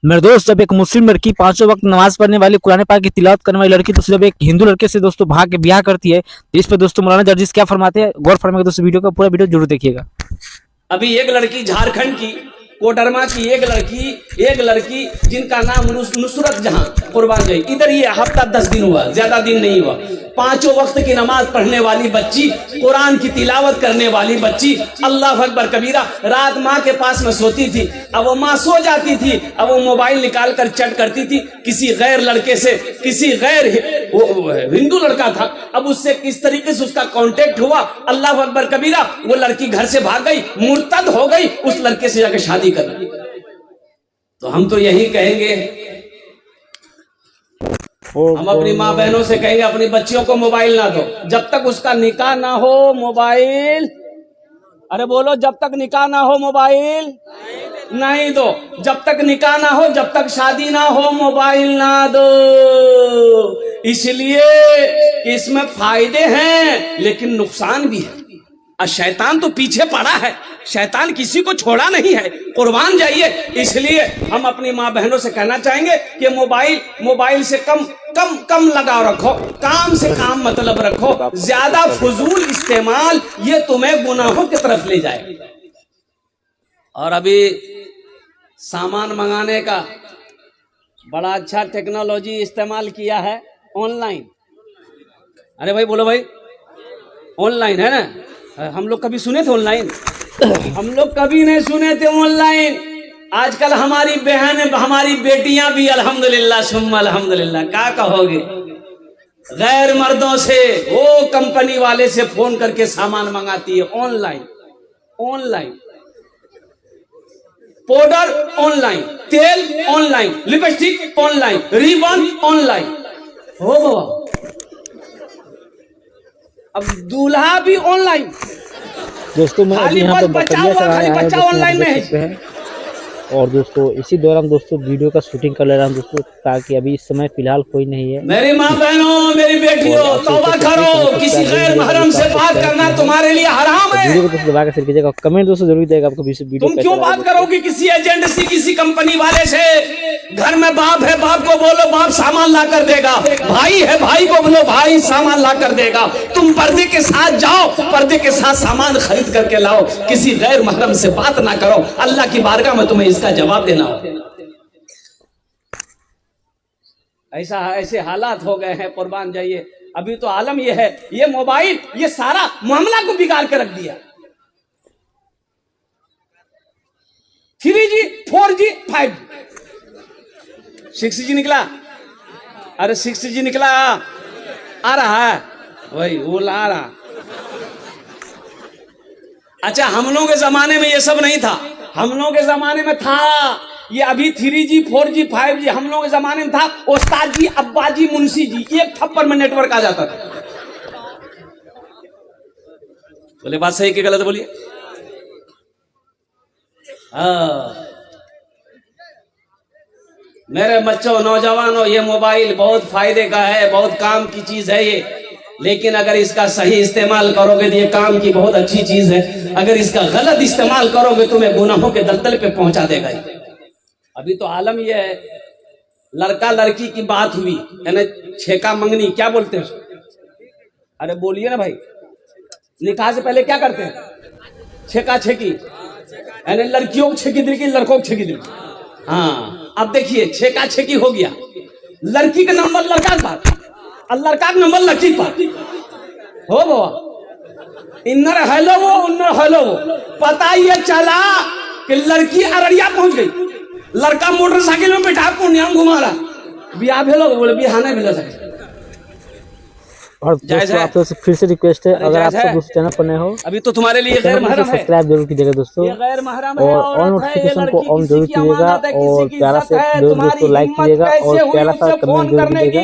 मेरे दोस्त, जब एक मुस्लिम लड़की पांचों वक्त नमाज पढ़ने वाली, कुरान पाक की तिलावत करने वाली लड़की दोस्तों जब एक हिंदू लड़के से दोस्तों भाग के ब्याह करती है, तो इस पर दोस्तों मौलाना जर्जिस क्या फरमाते हैं, गौर फरमाएगा दोस्तों। वीडियो का पूरा वीडियो जरूर देखिएगा। अभी एक लड़की झारखंड की कोडरमा की एक लड़की जिनका नाम नुसरत जहां कुर्बान जाई, इधर ये हफ्ता 10 दिन हुआ, ज्यादा दिन नहीं हुआ। पांचों वक्त की नमाज पढ़ने वाली बच्ची, कुरान की तिलावत करने वाली बच्ची, अल्लाह अकबर कबीरा, रात माँ के पास में सोती थी। अब वो माँ सो जाती थी, अब वो मोबाइल निकाल कर चैट करती थी किसी गैर लड़के से, किसी गैर हिंदू लड़का था। अब उससे किस तरीके से उसका कांटेक्ट हुआ, अल्लाह अकबर कबीरा, वो लड़की घर से भाग गई, मुर्तद हो गई, उस लड़के से जाकर शादी कर ली। तो हम तो यही कहेंगे, हम अपनी माँ बहनों से कहेंगे अपनी बच्चियों को मोबाइल ना दो जब तक उसका निकाह ना हो। मोबाइल, अरे बोलो, जब तक निकाह ना हो मोबाइल नहीं दो। जब तक निकाह ना हो, जब तक शादी ना हो, मोबाइल ना दो। इसलिए कि इसमें फायदे हैं लेकिन नुकसान भी है। और शैतान तो पीछे पड़ा है, शैतान किसी को छोड़ा नहीं है, कुर्बान जाइए। इसलिए हम अपनी माँ बहनों से कहना चाहेंगे कि मोबाइल से कम लगाव रखो, काम से काम मतलब रखो। ज्यादा फजूल इस्तेमाल ये तुम्हें गुनाहों की तरफ ले जाए। और अभी सामान मंगाने का बड़ा अच्छा टेक्नोलॉजी इस्तेमाल किया है, ऑनलाइन। अरे भाई बोलो भाई, ऑनलाइन है ना। हम लोग कभी सुने थे ऑनलाइन? हम लोग कभी नहीं सुने थे ऑनलाइन। आजकल हमारी बहन, हमारी बेटियां भी अल्हम्दुलिल्लाह सुम्मा अल्हम्दुलिल्लाह, क्या कहोगे, गैर मर्दों से, वो कंपनी वाले से फोन करके सामान मंगाती है ऑनलाइन। पाउडर ऑनलाइन, तेल online, lipstick online, ribbon online. हो बाबा, अब दूल्हा भी ऑनलाइन। दोस्तों मैं अभी यहाँ पे बकरिया चला रहा है ऑनलाइन में है। और दोस्तों इसी दौरान दोस्तों वीडियो का शूटिंग कर ले रहा हूँ दोस्तों, ताकि अभी इस समय फिलहाल कोई नहीं है। मेरी माँ बहनों, मेरी बेटियों, तौबा करो, किसी गैर महरम से बात करना तुम्हारे लिए हराम है। वीडियो को दोस्तों दबा के शेयर कीजिएगा, कमेंट दोस्तों जरूर देगा आपको वीडियो। तुम क्यों बात करोगे किसी एजेंट से, किसी कंपनी वाले से? घर में बाप है, बाप को बोलो बाप सामान ला कर देगा। भाई है, भाई को बोलो भाई सामान ला कर देगा। तुम पर्दे के साथ जाओ, पर्दे के साथ सामान खरीद करके लाओ। किसी गैर महरम से बात ना करो, अल्लाह की बारगाह में तुम्हें इसका जवाब देना हो। ऐसे हालात हो गए हैं, कुर्बान जाइए। अभी तो आलम ये है, ये मोबाइल, ये सारा मामला को बिगाड़ के रख दिया। 3G 4G 5G 6G निकला। अरे 6G निकला, आ रहा है वही, वो ला रहा। अच्छा, हम लोगों के जमाने में ये सब नहीं था। हम लोगों के जमाने में था ये, अभी 3G 4G 5G हम लोगों के जमाने में था। उस्ताद जी, अब्बा जी, मुंशी जी, एक थप्पड़ में नेटवर्क आ जाता था। बोले बात सही कि गलत? बोलिए। मेरे बच्चों, नौजवानों, ये मोबाइल बहुत फायदे का है, बहुत काम की चीज है ये। लेकिन अगर इसका सही इस्तेमाल करोगे तो ये काम की बहुत अच्छी चीज है। अगर इसका गलत इस्तेमाल करोगे तुम्हें गुनाहों के दलदल पे पहुंचा देगा। अभी तो आलम ये है, लड़का लड़की की बात हुई है ना, छेका मंगनी क्या बोलते हैं? अरे बोलिए ना भाई, निकाह से पहले क्या करते हैं? छेका छेकी, यानी लड़कियों को छेकी दिल की, लड़कों को छेकी दिल की। हाँ, अब देखिए छेका छेकी हो गया, लड़की का नंबर लड़का के पास और लड़का का नंबर लड़की के पास। हो बाबा, इन्नर हेलो वो, उन्नर हेलो वो। पता ये चला कि लड़की अररिया पहुंच गई, लड़का मोटरसाइकिल में बैठा पूर्णिया में घुमा रहा। बियाह भेलो, बोले बियाह नहीं भेलो सके। और दोस्तों आप से फिर से रिक्वेस्ट है, अगर आप सब दोस्तों चैनल पर नए हो, अभी तो तुम्हारे लिए गैर महरम है, सब्सक्राइब जरूर कीजिएगा दोस्तों, और ऑन नोटिफिकेशन को ऑन जरूर कीजिएगा, और प्यारा से जरूर दोस्तों लाइक कीजिएगा, और प्यारा सा कमेंट जरूर कीजिएगा।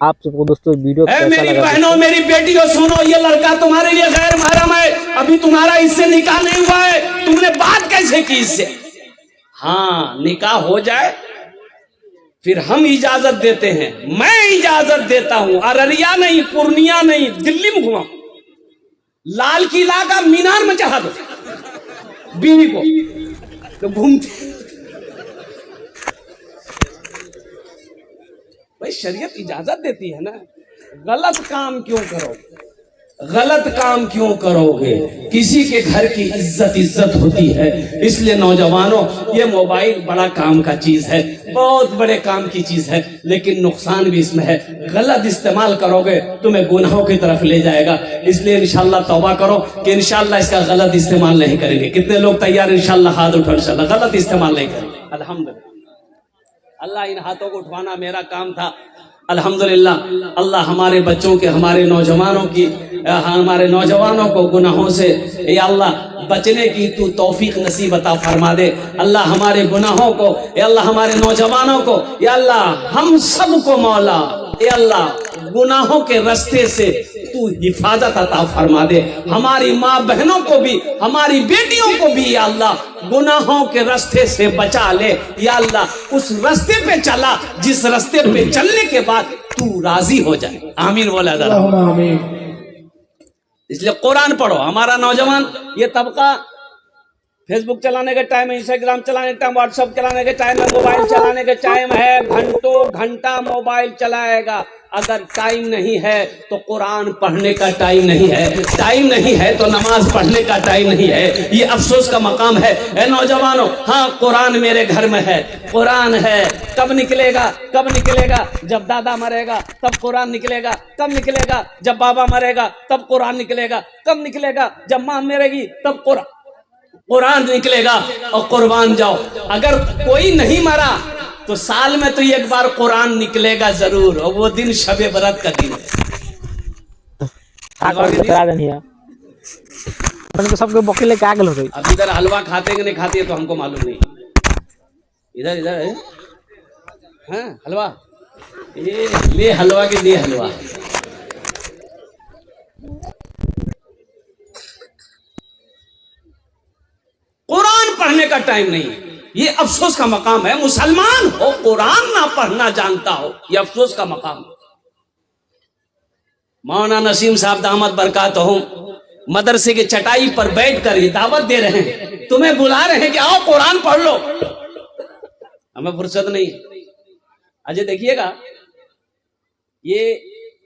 आप सबको दोस्तों वीडियो कैसा लगा? मेरी बहनों, मेरी बेटियों, सुनो, ये लड़का तुम्हारे लिए गैर महरम है। अभी तुम्हारा इससे निकाह नहीं हुआ है, तुमने बात कैसे की इससे? हाँ, निकाह हो जाए फिर हम इजाजत देते हैं, मैं इजाजत देता हूं। अररिया नहीं, पूर्णिया नहीं, दिल्ली में घुमाओ, लाल किला का मीनार में चढ़ा दो बीवी को, तो घूमते शरीयत इजाजत देती है ना, गलत काम क्यों करो, गलत काम क्यों करोगे? किसी के घर की इज्जत होती है। इसलिए नौजवानों, ये मोबाइल बड़ा काम का चीज है, बहुत बड़े काम की चीज है, लेकिन नुकसान भी इसमें है। गलत इस्तेमाल करोगे तुम्हें गुनाहों की तरफ ले जाएगा। इसलिए इंशाल्लाह तौबा करो कि इंशाल्लाह इसका गलत इस्तेमाल नहीं करेंगे। कितने लोग तैयार? इंशाल्लाह हाथ उठो, इंशाल्लाह गलत इस्तेमाल नहीं करेंगे। अल्हम्दुलिल्लाह, अल्लाह इन हाथों को उठवाना मेरा काम था। अल्हम्दुलिल्लाह, अल्लाह हमारे बच्चों के, हमारे नौजवानों को गुनाहों से या अल्लाह बचने की तू तौफीक नसीब अता फरमा दे। अल्लाह हमारे गुनाहों को, या अल्लाह हमारे नौजवानों को, या अल्लाह हम सबको मौला, या अल्लाह गुनाहों के रास्ते से तू हिफाजत अता फरमा दे। हमारी माँ बहनों को भी, हमारी बेटियों को भी या अल्लाह गुनाहों के रास्ते से बचा ले। या अल्लाह उस रास्ते पे चला जिस रास्ते पे चलने के बाद तू राजी हो जाए। आमीन बोला जरा। इसलिए कुरान पढ़ो। हमारा नौजवान ये तबका फेसबुक चलाने का टाइम है, इंस्टाग्राम चलाने का टाइम, व्हाट्सएप चलाने का टाइम है, मोबाइल चलाने का टाइम है, घंटों घंटा मोबाइल चलाएगा। अगर टाइम नहीं है तो कुरान पढ़ने का टाइम नहीं है, टाइम नहीं है तो नमाज पढ़ने का टाइम नहीं है। ये अफसोस का मकाम है। ए नौजवानों, हाँ कुरान मेरे घर में है, कुरान है। कब निकलेगा? कब निकलेगा? जब दादा मरेगा तब कुरान निकलेगा। कब निकलेगा? जब बाबा मरेगा तब कुरान निकलेगा। कब निकलेगा? जब माँ मरेगी तब कुरान निकलेगा। और कुर्बान जाओ, अगर कोई नहीं मरा तो साल में तो एक बार कुरान निकलेगा जरूर, और वो दिन शबे बरात का दिन है। सबके बौके लेके आ गए। अब इधर हलवा खाते कि नहीं खाते तो हमको मालूम नहीं। इधर इधर है हाँ, हलवा ये ले, हलवा के लिए हलवा। कुरान पढ़ने का टाइम नहीं है। ये अफसोस का मकाम है। मुसलमान हो, कुरान ना पढ़ना जानता हो, ये अफसोस का मकाम। मौलाना नसीम साहब दामद बरकातहू मदरसे की चटाई पर बैठकर ये दावत दे रहे हैं, तुम्हें बुला रहे हैं कि आओ कुरान पढ़ लो। हमें फुर्सत नहीं। अजय देखिएगा, ये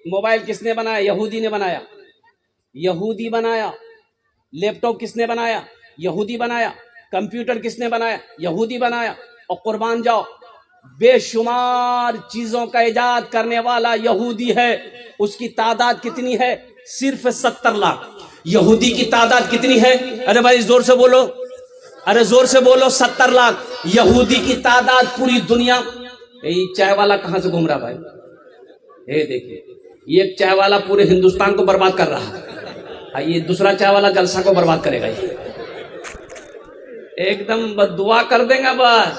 मोबाइल किसने बनाया? यहूदी ने बनाया। यहूदी बनाया। लैपटॉप किसने बनाया? यहूदी बनाया। कंप्यूटर किसने बनाया? यहूदी बनाया। और कुर्बान जाओ, बेशुमार चीजों का इजाद करने वाला यहूदी है। उसकी तादाद कितनी है? सिर्फ 70 लाख। यहूदी की तादाद कितनी है? अरे भाई जोर से बोलो, अरे जोर से बोलो। 70 लाख यहूदी की तादाद पूरी दुनिया। ये चाय वाला कहां से घूम रहा भाई? ये देखिए, ये एक चाय वाला पूरे हिंदुस्तान को बर्बाद कर रहा है। ये दूसरा चाय वाला जलसा को बर्बाद करेगा। ये एकदम बददुआ कर देगा बस।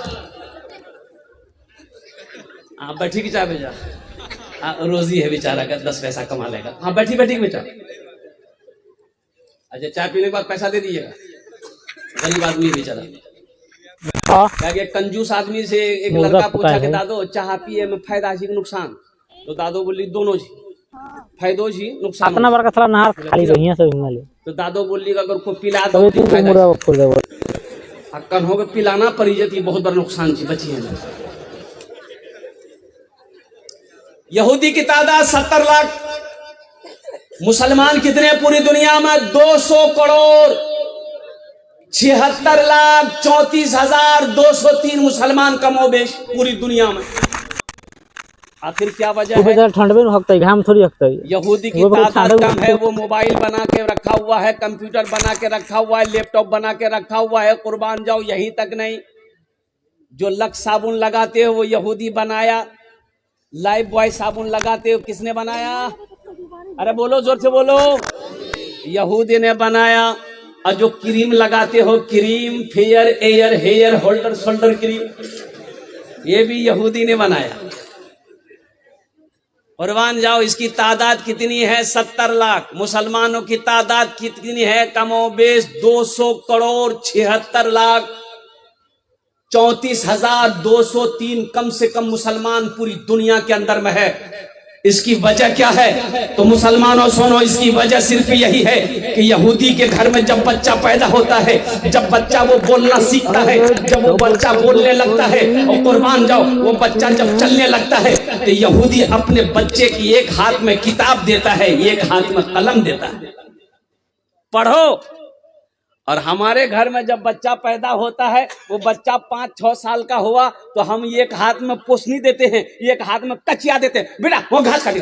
हाँ बैठी की चाय भेजा, रोजी है बेचारा का, 10 पैसा कमा लेगा। हाँ बैठी बैठी बेचा। अच्छा, चाय पीने के बाद पैसा दे दीजिएगा। गरीब आदमी बेचारा। क्या कंजूस आदमी से एक लड़का पूछा कि दादो चाह पिए में फायदा जी नुकसान? तो दादो बोली दोनों जी, फायदो जी नुकसान। अपना बार का थोड़ा नहार खाली रहिया से हिमालय। तो दादो बोली अगर को पिला दो तो फायदा अक्कन हो गए, पिलाना पर इज्जत बहुत बड़ा नुकसान जी बची है। यहूदी की तादाद 70 लाख। मुसलमान कितने पूरी दुनिया में? 200 करोड़ 76 लाख 34,203 मुसलमान कमोबेश पूरी दुनिया में। आखिर क्या वजह है? ठंड में हकता है, घाम थोड़ी हकता है। यहूदी की तादाद कम है। वो मोबाइल बना के रखा हुआ है, कंप्यूटर बना के रखा हुआ है, लैपटॉप बना के रखा हुआ है। कुर्बान जाओ, यहीं तक नहीं, जो लक्स साबुन लगाते हो वो यहूदी बनाया। लाइफ बॉय साबुन लगाते हो, किसने बनाया? अरे बोलो, जोर से बोलो। यहूदी ने बनाया। और जो क्रीम लगाते हो, cream, fair, air, hair, holder, shoulder cream, ये भी यहूदी ने बनाया। कुर्बान जाओ, इसकी तादाद कितनी है? 70 लाख। मुसलमानों की तादाद कितनी है? कमोबेश 200 करोड़ 76 लाख 34,203 कम से कम मुसलमान पूरी दुनिया के अंदर में है। इसकी वजह क्या है? तो मुसलमानों सुनो, इसकी वजह सिर्फ यही है कि यहूदी के घर में जब बच्चा पैदा होता है, जब बच्चा वो बोलना सीखता है, जब वो बच्चा बोलने लगता है, और कुर्बान जाओ वो बच्चा जब चलने लगता है, तो यहूदी अपने बच्चे की एक हाथ में किताब देता है, एक हाथ में कलम देता है, पढ़ो। और हमारे घर में जब बच्चा पैदा होता है, वो बच्चा 5-6 साल का हुआ तो हम एक हाथ में पोसनी देते हैं, एक हाथ में कचिया देते हैं, बेटा वो घास काट